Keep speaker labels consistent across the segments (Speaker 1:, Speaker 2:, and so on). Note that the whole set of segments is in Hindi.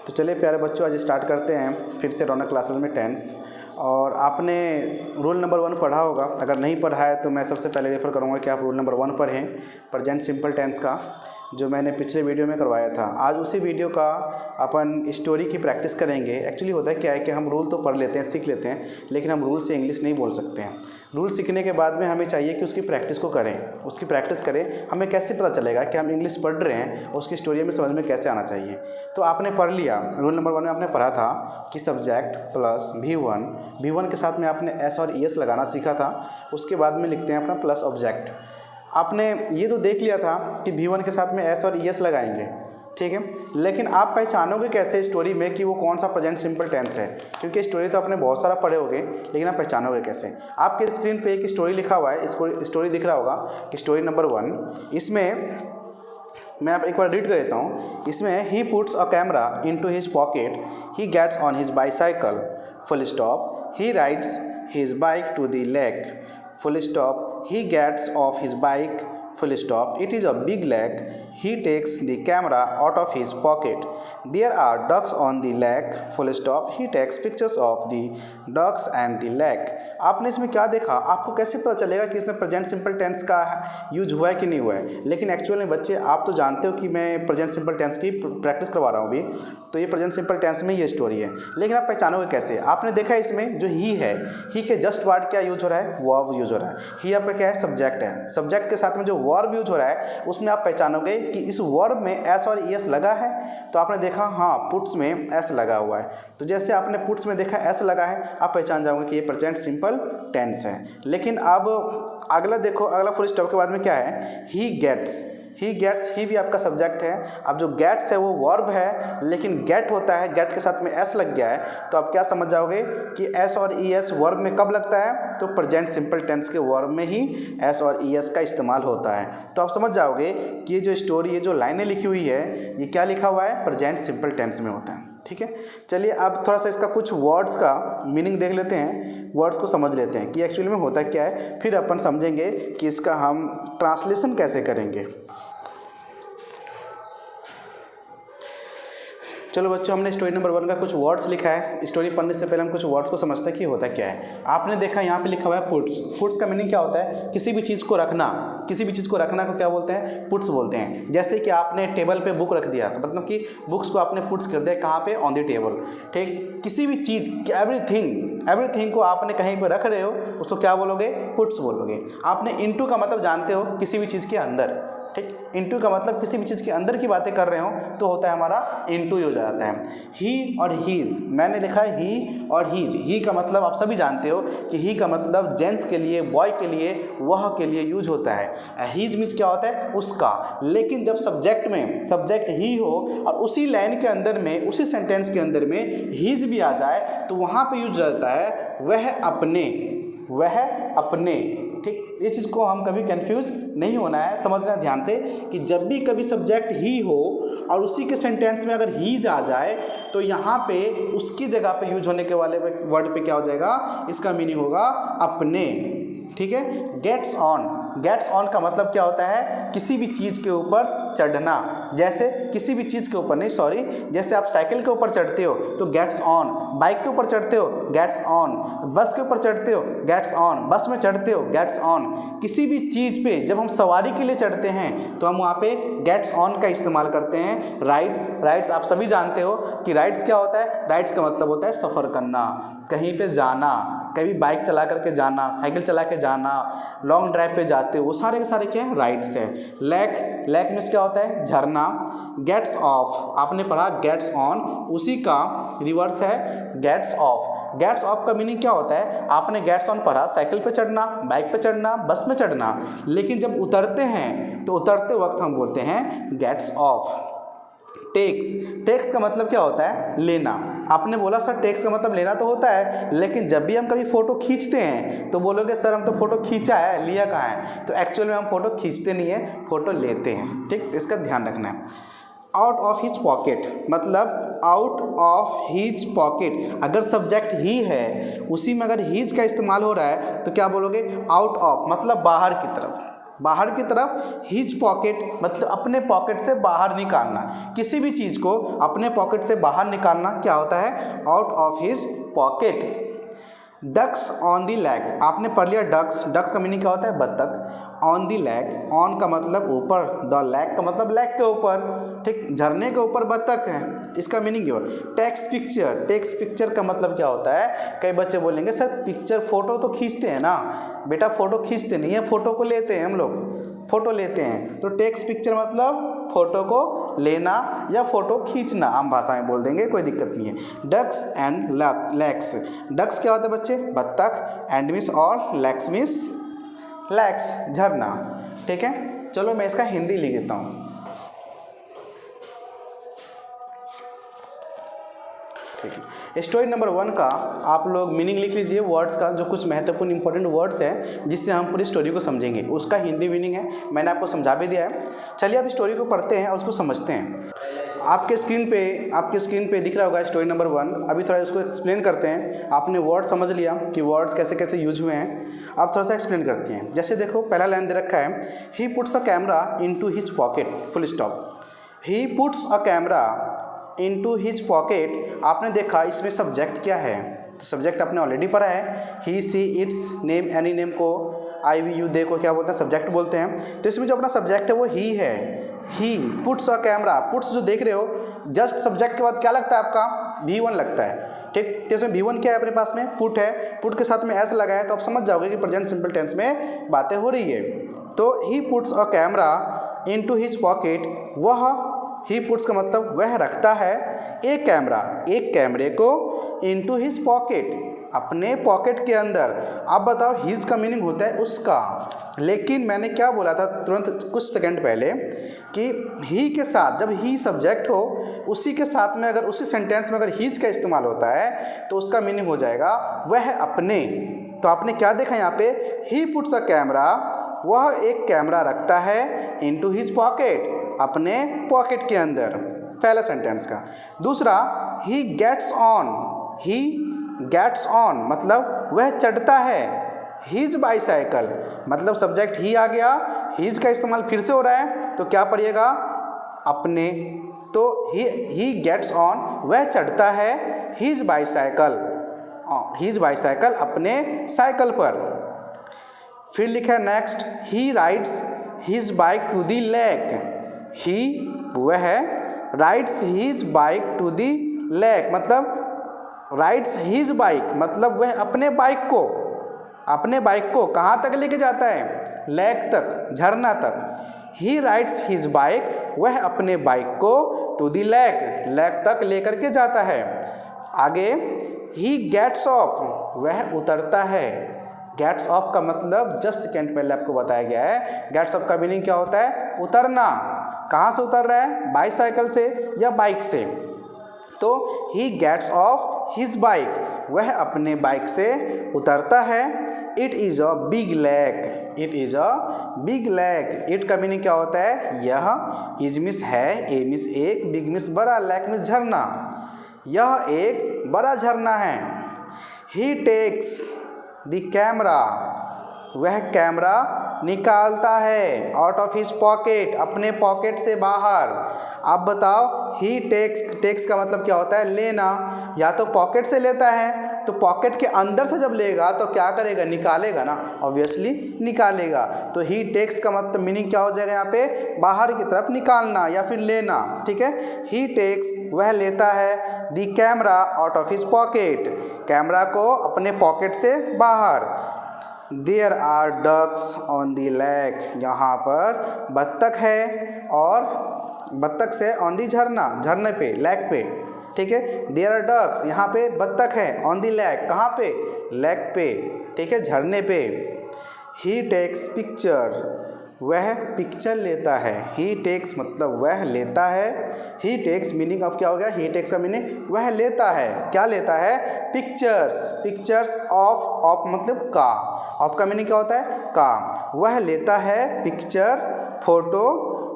Speaker 1: तो चलिए प्यारे बच्चों, आज स्टार्ट करते हैं फिर से रौनक क्लासेस में टेंस। और आपने रूल नंबर 1 पढ़ा होगा, अगर नहीं पढ़ा है तो मैं सबसे पहले रेफ़र करूँगा कि आप रूल नंबर 1 पढ़ें, प्रेजेंट सिंपल टेंस का, जो मैंने पिछले वीडियो में करवाया था। आज उसी वीडियो का अपन स्टोरी की प्रैक्टिस करेंगे। एक्चुअली होता है क्या है कि हम रूल तो पढ़ लेते हैं, सीख लेते हैं, लेकिन हम रूल से इंग्लिश नहीं बोल सकते हैं। रूल सीखने के बाद में हमें चाहिए कि उसकी प्रैक्टिस को करें, उसकी प्रैक्टिस करें। हमें कैसे पता चलेगा कि हम इंग्लिश पढ़ रहे हैं, उसकी स्टोरी में समझ में कैसे आना चाहिए। तो आपने पढ़ लिया, रूल नंबर 1 में आपने पढ़ा था कि सब्जेक्ट प्लस V1 के साथ में आपने एस और ES लगाना सीखा था। उसके बाद में लिखते हैं अपना प्लस ऑब्जेक्ट। आपने ये तो देख लिया था कि V1 के साथ में एस और ES लगाएंगे, ठीक है, लेकिन आप पहचानोगे कैसे स्टोरी में कि वो कौन सा प्रेजेंट सिंपल टेंस है? क्योंकि स्टोरी तो आपने बहुत सारा पढ़े होंगे, लेकिन आप पहचानोगे कैसे? आपके स्क्रीन पे एक स्टोरी लिखा हुआ है, स्टोरी दिख रहा होगा कि स्टोरी नंबर 1। इसमें मैं आप एक बार रीड कर देता हूँ। इसमें he puts a camera into his pocket, he gets on his bicycle, full stop, he rides his bike to the lake, full stop, he gets off his bike, full stop, it is a big lake, he takes the camera out of his pocket, there are ducks on the lake, full stop, he takes pictures of the ducks and the lake। आपने इसमें क्या देखा? आपको कैसे पता चलेगा कि इसमें प्रेजेंट सिंपल टेंस का यूज हुआ है कि नहीं हुआ है? लेकिन एक्चुअल में बच्चे, आप तो जानते हो कि मैं प्रेजेंट सिंपल टेंस की प्रैक्टिस करवा रहा हूँ अभी, तो ये प्रेजेंट सिंपल टेंस में ये स्टोरी है। लेकिन आप पहचानोगे कैसे? आपने देखा इसमें जो ही है, ही के जस्ट वर्ड क्या यूज हो रहा है? वर्ब यूज हो रहा है। ही आपका क्या है? सब्जेक्ट है। सब्जेक्ट के साथ में जो वर्ब यूज हो रहा है, उसमें आप पहचानोगे कि इस वर्ब में एस और ES लगा है। तो आपने देखा, हाँ, पुट्स में एस लगा हुआ है। तो जैसे आपने पुट्स में देखा एस लगा है, आप पहचान जाओगे कि ये प्रेजेंट सिंपल टेंस है। लेकिन अब अगला देखो, अगला फुल स्टॉप के बाद में क्या है? He gets. ही भी आपका सब्जेक्ट है। अब जो गेट्स है वो वर्ब है, लेकिन गेट होता है, गेट के साथ में एस लग गया है। तो आप क्या समझ जाओगे कि एस और ES वर्ब में कब लगता है? तो प्रेजेंट सिंपल टेंस के वर्ब में ही एस और ES का इस्तेमाल होता है। तो आप समझ जाओगे कि ये जो स्टोरी, ये जो लाइनें लिखी हुई है, ये क्या लिखा हुआ है? प्रेजेंट सिंपल टेंस में होता है। ठीक है, चलिए अब थोड़ा सा इसका कुछ वर्ड्स का मीनिंग देख लेते हैं, वर्ड्स को समझ लेते हैं कि एक्चुअली में होता क्या है। फिर अपन समझेंगे कि इसका हम ट्रांसलेशन कैसे करेंगे। चलो बच्चों, हमने स्टोरी नंबर 1 का कुछ वर्ड्स लिखा है। स्टोरी पढ़ने से पहले हम कुछ वर्ड्स को समझते हैं कि होता क्या है। आपने देखा यहाँ पे लिखा हुआ है पुट्स। पुट्स का मीनिंग क्या होता है? किसी भी चीज़ को रखना। किसी भी चीज़ को रखना को क्या बोलते हैं? पुट्स बोलते हैं। जैसे कि आपने टेबल पे बुक रख दिया, तो मतलब कि बुक्स को आपने पुट्स कर दिया। कहाँ पे? On the table. ठीक, किसी भी चीज़, एवरीथिंग को आपने कहीं पर रख रहे हो, उसको क्या बोलोगे? पुट्स बोलोगे। आपने इनटू का मतलब जानते हो, किसी भी चीज़ के अंदर। ठीक, इनटू का मतलब किसी भी चीज़ के अंदर की बातें कर रहे हो तो होता है हमारा इनटू हो जाता है। ही और हीज, मैंने लिखा है ही और हीज। ही का मतलब आप सभी जानते हो कि ही का मतलब जेंट्स के लिए, बॉय के लिए, वह के लिए यूज होता है। हीज मीन्स क्या होता है? उसका। लेकिन जब सब्जेक्ट में सब्जेक्ट ही हो और उसी लाइन के अंदर में, उसी सेंटेंस के अंदर में हीज भी आ जाए, तो वहाँ पे यूज होता है वह अपने, वह अपने। ठीक, ये चीज़ को हम कभी कंफ्यूज नहीं होना है, समझना है ध्यान से कि जब भी कभी सब्जेक्ट ही हो और उसी के सेंटेंस में अगर हीज आ जाए, तो यहाँ पे उसकी जगह पे यूज होने के वाले वर्ड पे क्या हो जाएगा? इसका मीनिंग होगा अपने। ठीक है, गेट्स ऑन। गेट्स ऑन का मतलब क्या होता है? किसी भी चीज़ के ऊपर चढ़ना। जैसे किसी भी चीज़ के ऊपर नहीं, सॉरी, जैसे आप साइकिल के ऊपर चढ़ते हो तो गेट्स ऑन, बाइक के ऊपर चढ़ते हो गेट्स ऑन, बस के ऊपर चढ़ते हो गेट्स ऑन, बस में चढ़ते हो गेट्स ऑन। किसी भी चीज़ पे जब हम सवारी के लिए चढ़ते हैं तो हम वहाँ पे गेट्स ऑन का इस्तेमाल करते हैं। राइड्स आप सभी जानते हो कि राइड्स क्या होता है? राइड्स का मतलब होता है सफ़र करना, कहीं पे जाना, कभी बाइक चला करके जाना, साइकिल चला के जाना, लॉन्ग ड्राइव पे जाते हो, वो सारे के सारे क्या है? राइड्स है। लेक मीन्स क्या होता है? झरना। गेट्स ऑफ, आपने पढ़ा गेट्स ऑन, उसी का रिवर्स है गेट्स ऑफ। गेट्स ऑफ का मीनिंग क्या होता है? आपने गेट्स ऑन पढ़ा, साइकिल पे चढ़ना, बाइक पे चढ़ना, बस में चढ़ना। लेकिन जब उतरते हैं तो उतरते वक्त हम बोलते हैं गेट्स ऑफ। टेक्स का मतलब क्या होता है? लेना। आपने बोला सर टेक्स का मतलब लेना तो होता है, लेकिन जब भी हम कभी फ़ोटो खींचते हैं तो बोलोगे सर हम तो फ़ोटो खींचा है, लिया कहाँ है? तो एक्चुअल में हम फ़ोटो खींचते नहीं है, फ़ोटो लेते हैं। ठीक, इसका ध्यान रखना है। आउट ऑफ हिज पॉकेट मतलब आउट ऑफ हिज पॉकेट, अगर सब्जेक्ट ही है, उसी में अगर हिज का इस्तेमाल हो रहा है तो क्या बोलोगे? आउट ऑफ मतलब बाहर की तरफ। बाहर की तरफ, हिज पॉकेट मतलब अपने पॉकेट से बाहर निकालना, किसी भी चीज़ को अपने पॉकेट से बाहर निकालना क्या होता है, out of his pocket. Ducks on the lake, आपने पढ़ लिया डक्स, डक्स का मीनिंग क्या होता है, बत्तख। ऑन दी लैक, ऑन का मतलब ऊपर, द लैक का मतलब लैक के ऊपर, ठीक, झरने के ऊपर बत्तख है, इसका मीनिंग ये हो। टेक्स पिक्चर, टेक्स पिक्चर का मतलब क्या होता है, कई बच्चे बोलेंगे सर पिक्चर फोटो तो खींचते हैं ना, बेटा फोटो खींचते नहीं है, फोटो को लेते हैं हम लोग, फोटो लेते हैं। तो टेक्स पिक्चर मतलब फोटो को लेना या फोटो खींचना, आम भाषा में बोल देंगे, कोई दिक्कत नहीं है। डक्स एंड लैक्स, डक्स क्या होता है बच्चे, बत्तख, एंड मिस और लैक्स मिस लैक्स, झरना, ठीक है। चलो मैं इसका हिंदी लिख देता हूँ, ठीक है। स्टोरी नंबर 1 का आप लोग मीनिंग लिख लीजिए, वर्ड्स का, जो कुछ महत्वपूर्ण इंपॉर्टेंट वर्ड्स हैं जिससे हम पूरी स्टोरी को समझेंगे, उसका हिंदी मीनिंग है, मैंने आपको समझा भी दिया है। चलिए अब स्टोरी को पढ़ते हैं और उसको समझते हैं। आपके स्क्रीन पे दिख रहा होगा स्टोरी नंबर 1। अभी थोड़ा उसको एक्सप्लेन करते हैं। आपने वर्ड समझ लिया कि वर्ड्स कैसे कैसे यूज हुए हैं, अब थोड़ा सा एक्सप्लेन करते हैं। जैसे देखो पहला लाइन दे रखा है, ही puts a camera into his pocket, full stop. He puts a camera into his pocket, आपने देखा इसमें सब्जेक्ट क्या है, तो सब्जेक्ट आपने ऑलरेडी पढ़ा है, he see it's name any name को आई वी यू दे को क्या बोलते हैं, सब्जेक्ट बोलते हैं। तो इसमें जो अपना सब्जेक्ट है वो ही है, ही पुट्स अ कैमरा। पुट्स जो देख रहे हो, जस्ट सब्जेक्ट के बाद क्या लगता है आपका, V1 लगता है, ठीक। तो इसमें V1 क्या है अपने पास में, पुट है, पुट के साथ में एस लगा है, तो आप समझ जाओगे कि प्रेजेंट सिंपल टेंस में बातें हो रही है। तो ही puts a camera into his pocket, वह, ही पुट्स का मतलब वह रखता है एक कैमरा, एक कैमरे को, इनटू हिज पॉकेट, अपने पॉकेट के अंदर। आप बताओ हिज का मीनिंग होता है उसका, लेकिन मैंने क्या बोला था तुरंत कुछ सेकंड पहले कि ही के साथ, जब ही सब्जेक्ट हो उसी के साथ में अगर उसी सेंटेंस में अगर हिज का इस्तेमाल होता है तो उसका मीनिंग हो जाएगा वह अपने। तो आपने क्या देखा यहाँ पे, ही पुट्स अ कैमरा, वह एक कैमरा रखता है, इनटू हिज पॉकेट, अपने पॉकेट के अंदर, पहला सेंटेंस का। दूसरा, he gets on, he gets on मतलब वह चढ़ता है, हिज बाईसाइकिल मतलब सब्जेक्ट ही आ गया, हिज का इस्तेमाल फिर से हो रहा है, तो क्या पड़ेगा, अपने। तो ही गेट्स ऑन, वह चढ़ता है, हिज बाईसाइकिल, हिज बाईसाइकिल अपने साइकिल पर। फिर लिखा है next, he rides his bike to the lake, he वह rides his bike to the lake मतलब राइड्स हिज बाइक मतलब वह अपने बाइक को कहाँ तक लेके जाता है, लेक तक, झरना तक। ही राइड्स हिज बाइक, वह अपने बाइक को टू दी लेक, लेक तक लेकर के जाता है। आगे, ही गेट्स ऑफ, वह उतरता है। गेट्स ऑफ का मतलब जस्ट सेकेंड पहले आपको बताया गया है, गेट्स ऑफ का मीनिंग क्या होता है, उतरना। कहाँ से उतर रहा है, बाईसाइकिल से या बाइक से। तो he gets off his bike, वह अपने बाइक से उतरता है। It is a big lake, it is a big lake, it का मीनिंग क्या होता है, यह, इज मिस है, ए मिस एक, बिग मिस बड़ा, लेक मिस झरना, यह एक बड़ा झरना है। ही टेक्स द कैमरा, वह कैमरा निकालता है, आउट ऑफ हिज पॉकेट, अपने पॉकेट से बाहर। आप बताओ, ही टेक्स का मतलब क्या होता है, लेना। या तो पॉकेट से लेता है, तो पॉकेट के अंदर से जब लेगा तो क्या करेगा, निकालेगा ना, ऑब्वियसली निकालेगा। तो ही टेक्स का मतलब मीनिंग क्या हो जाएगा यहाँ पे, बाहर की तरफ निकालना या फिर लेना, ठीक है। ही टेक्स, वह लेता है, the camera out of his pocket, camera को अपने पॉकेट से बाहर। There are ducks on the lake, यहाँ पर बत्तख है, और बत्तख से ऑन दी झरना, झरने पे, लेक पे, ठीक है। देयर आर डक्स, यहाँ पे बत्तख है, ऑन दी लेक, कहाँ पे, लेक पे, ठीक है, झरने पे। ही टेक्स पिक्चर, वह पिक्चर लेता है, ही टेक्स मतलब वह लेता है, ही टेक्स मीनिंग ऑफ क्या हो गया, ही टेक्स का मीनिंग वह लेता है, क्या लेता है, पिक्चर्स, पिक्चर्स ऑफ मतलब का, ऑफ का मीनिंग क्या होता है, का। वह लेता है पिक्चर, फोटो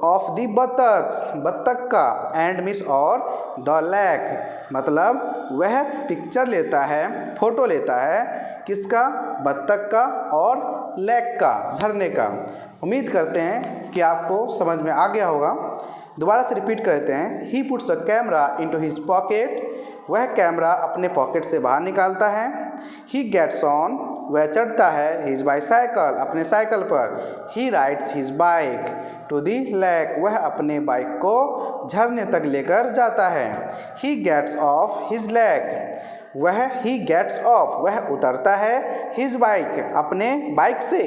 Speaker 1: ऑफ द बत्तख का, एंड मिस और द लेक मतलब वह पिक्चर लेता है, फोटो लेता है, किसका, बत्तख का और लेक का, झरने का। उम्मीद करते हैं कि आपको समझ में आ गया होगा। दोबारा से रिपीट करते हैं। ही puts a camera into his pocket, वह कैमरा अपने पॉकेट से बाहर निकालता है। ही गेट्स ऑन, वह चढ़ता है हिज बाईसाइकिल, अपने साइकिल पर। He rides his bike to the lake, वह अपने बाइक को झरने तक लेकर जाता है। He gets off his lake, he gets off, वह उतरता है हिज बाइक, अपने बाइक से।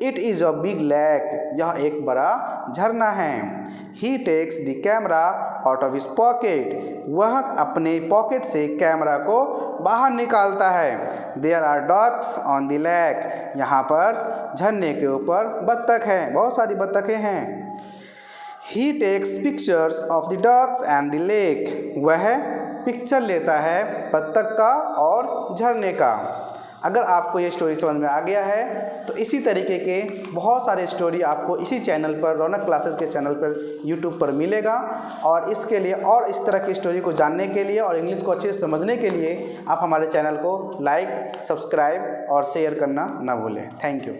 Speaker 1: It is a big lake, यह एक बड़ा झरना है। He takes the camera out of his pocket, वह अपने पॉकेट से कैमरा को बाहर निकालता है। There are ducks on the lake, यहाँ पर झरने के ऊपर बत्तख हैं, बहुत सारी बत्तखें हैं। He takes pictures of the ducks and the lake, वह पिक्चर लेता है बत्तख का और झरने का। अगर आपको ये स्टोरी समझ में आ गया है तो इसी तरीके के बहुत सारे स्टोरी आपको इसी चैनल पर, रौनक क्लासेस के चैनल पर यूट्यूब पर मिलेगा। और इसके लिए और इस तरह की स्टोरी को जानने के लिए और इंग्लिश को अच्छे से समझने के लिए आप हमारे चैनल को लाइक, सब्सक्राइब और शेयर करना ना भूलें। Thank you.